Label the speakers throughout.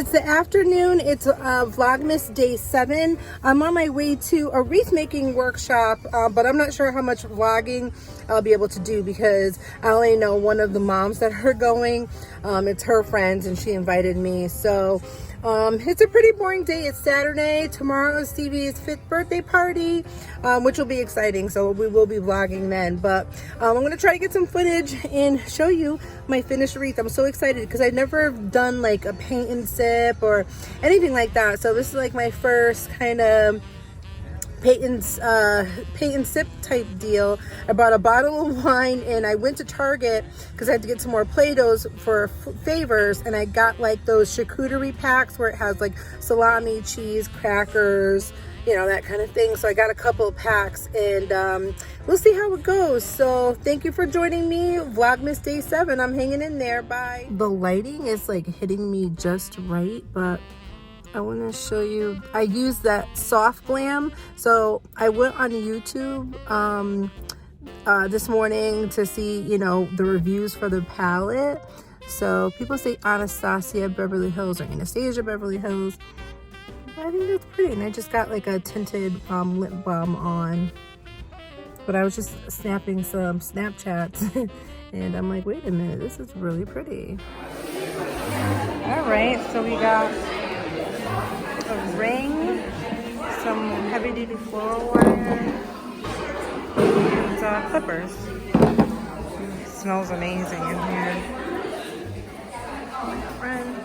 Speaker 1: It's the afternoon. It's Vlogmas day 7. I'm on my way to a wreath making workshop, but I'm not sure how much vlogging I'll be able to do because I only know one of the moms that are going. It's her friends and she invited me. So it's a pretty boring day. It's Saturday. Tomorrow is Stevie's 5th birthday party, which will be exciting. So we will be vlogging then. But I'm going to try to get some footage and show you my finished wreath. I'm so excited because I've never done like a paint and sip or anything like that. So this is like my first kind of paint and sip type deal. I bought a bottle of wine and I went to Target because I had to get some more Play-Dohs for favors, and I got like those charcuterie packs where it has like salami, cheese, crackers, you know, that kind of thing. So I got a couple of packs and we'll see how it goes. So thank you for joining me. Vlogmas day 7. I'm hanging in there. Bye. The lighting is like hitting me just right, but I want to show you. I used that soft glam. So I went on YouTube this morning to see, you know, the reviews for the palette. So people say Anastasia Beverly Hills or Anastasia Beverly Hills. I think that's pretty. And I just got like a tinted lip balm on. But I was just snapping some Snapchats and I'm like, wait a minute, this is really pretty. All right, so we got a ring, some heavy-duty floral wire, and clippers. It smells amazing in here. Friend.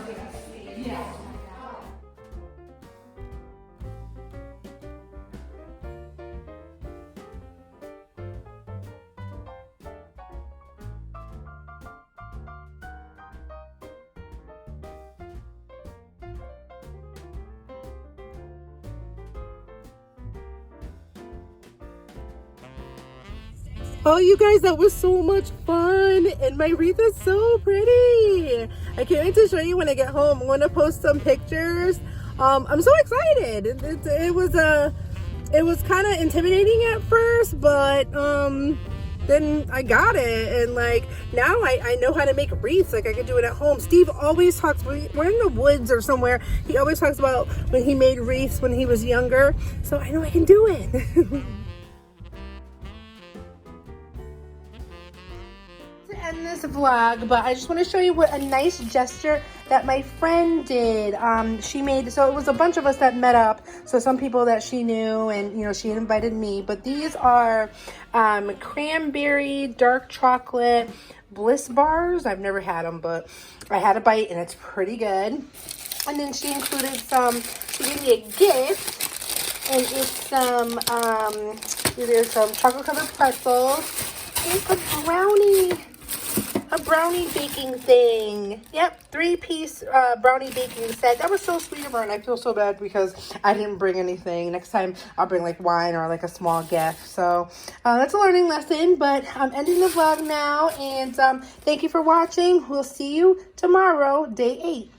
Speaker 1: Oh, you guys, that was so much fun, and my wreath is so pretty. I can't wait to show you when I get home. I'm going to post some pictures. I'm so excited. It was kind of intimidating at first, but then I got it, and like now I know how to make wreaths. Like I can do it at home. Steve always talks, we're in the woods or somewhere, he always talks about when he made wreaths when he was younger, so I know I can do it. End this vlog, but I just want to show you what a nice gesture that my friend did. She made, so it was a bunch of us that met up, so some people that she knew, and you know, she invited me, but these are cranberry dark chocolate bliss bars. I've never had them, but I had a bite and it's pretty good. And then she included she gave me a gift, and it's there's some chocolate covered pretzels and a brownie baking thing. Yep, 3-piece brownie baking set. That was so sweet of her, and I feel so bad because I didn't bring anything. Next time I'll bring like wine or like a small gift. So that's a learning lesson, but I'm ending the vlog now, and thank you for watching. We'll see you tomorrow, day 8.